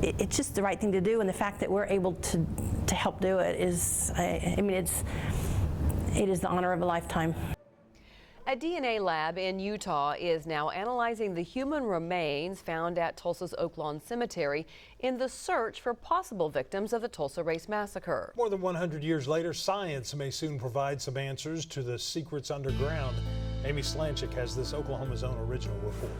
it's just the right thing to do, and the fact that we're able to help do it is, I mean, it is the honor of a lifetime. A DNA lab in Utah is now analyzing the human remains found at Tulsa's Oaklawn Cemetery in the search for possible victims of the Tulsa Race Massacre. More than 100 years later, science may soon provide some answers to the secrets underground. Amy Slanchick has this Oklahoma's own original report.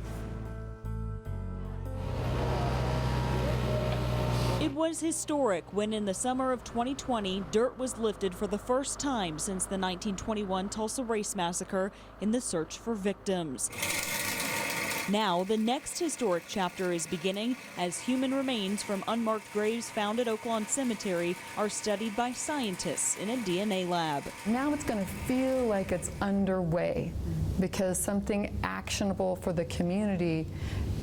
It was historic when in the summer of 2020, dirt was lifted for the first time since the 1921 Tulsa Race Massacre in the search for victims. Now, the next historic chapter is beginning as human remains from unmarked graves found at Oaklawn Cemetery are studied by scientists in a DNA lab. Now it's going to feel like it's underway because something actionable for the community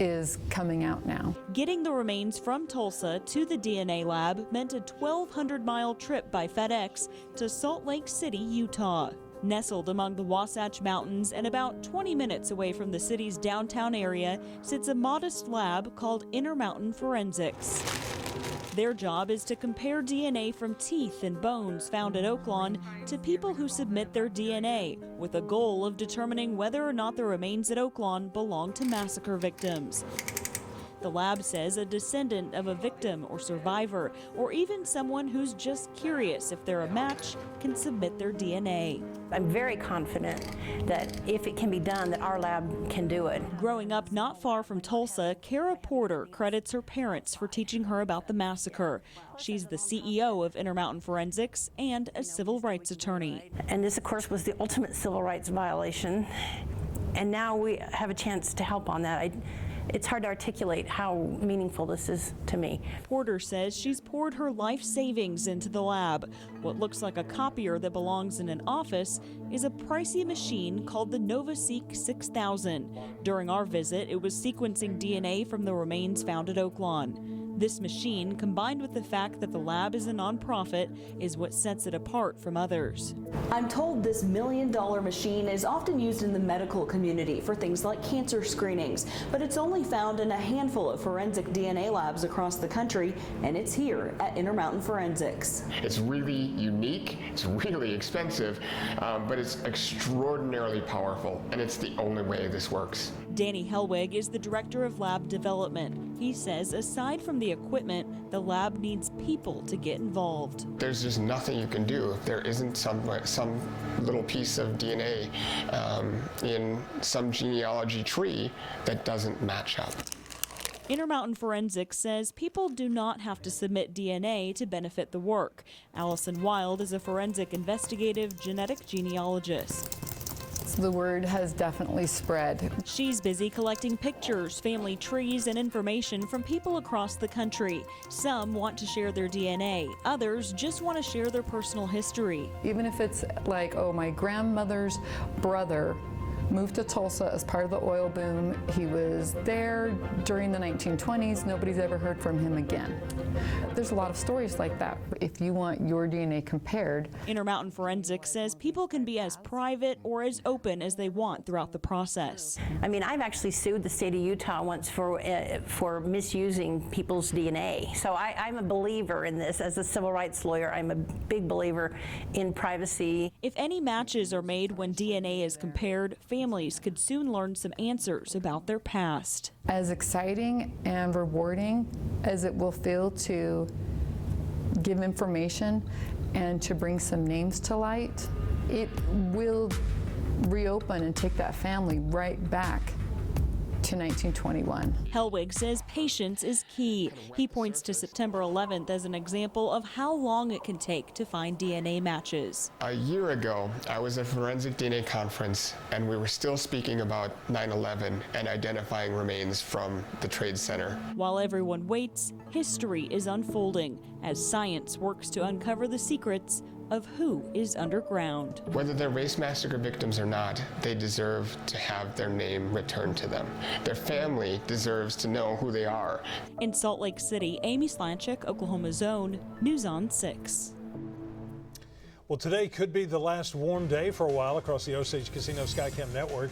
is coming out now. Getting the remains from Tulsa to the DNA lab meant a 1,200-mile trip by FedEx to Salt Lake City, Utah. Nestled among the Wasatch Mountains and about 20 minutes away from the city's downtown area sits a modest lab called Intermountain Forensics. Their job is to compare DNA from teeth and bones found at Oaklawn to people who submit their DNA, with a goal of determining whether or not the remains at Oaklawn belong to massacre victims. The lab says a descendant of a victim or survivor, or even someone who's just curious if they're a match, can submit their DNA. I'm very confident that if it can be done, that our lab can do it. Growing up not far from Tulsa, Kara Porter credits her parents for teaching her about the massacre. She's the CEO of Intermountain Forensics and a civil rights attorney. And this, of course, was the ultimate civil rights violation. And now we have a chance to help on that. It's hard to articulate how meaningful this is to me. Porter says she's poured her life savings into the lab. What looks like a copier that belongs in an office is a pricey machine called the NovaSeq 6000. During our visit, it was sequencing DNA from the remains found at Oaklawn. This machine, combined with the fact that the lab is a nonprofit, is what sets it apart from others. I'm told this $1 million machine is often used in the medical community for things like cancer screenings, but it's only found in a handful of forensic DNA labs across the country, and it's here at Intermountain Forensics. It's really unique, it's really expensive, but it's extraordinarily powerful, and it's the only way this works. Danny Helwig is the director of lab development. He says aside from the equipment, the lab needs people to get involved. There's just nothing you can do if there isn't some little piece of DNA in some genealogy tree that doesn't match up. Intermountain Forensics says people do not have to submit DNA to benefit the work. Allison Wild is a forensic investigative genetic genealogist. The word has definitely spread. She's busy collecting pictures, family trees, and information from people across the country. Some want to share their DNA. Others just want to share their personal history. Even if it's like, oh, my grandmother's brother moved to Tulsa as part of the oil boom. He was there during the 1920s. Nobody's ever heard from him again. There's a lot of stories like that. If you want your DNA compared. Intermountain Forensics says people can be as private or as open as they want throughout the process. I mean, I've actually sued the state of Utah once for misusing people's DNA. So I'm a believer in this. As a civil rights lawyer, I'm a big believer in privacy. If any matches are made when DNA is compared, families could soon learn some answers about their past. As exciting and rewarding as it will feel to give information and to bring some names to light, it will reopen and take that family right back to 1921. Helwig says patience is key. He points to September 11th as an example of how long it can take to find DNA matches. A year ago, I was at a forensic DNA conference, and we were still speaking about 9/11 and identifying remains from the Trade Center. While everyone waits, history is unfolding as science works to uncover the secrets of who is underground. Whether they're race massacre victims or not, they deserve to have their name returned to them. Their family deserves to know who they are. In Salt Lake City, Amy Slanchick, Oklahoma's own Newson6. Well, today could be the last warm day for a while across the Osage Casino Skycam network.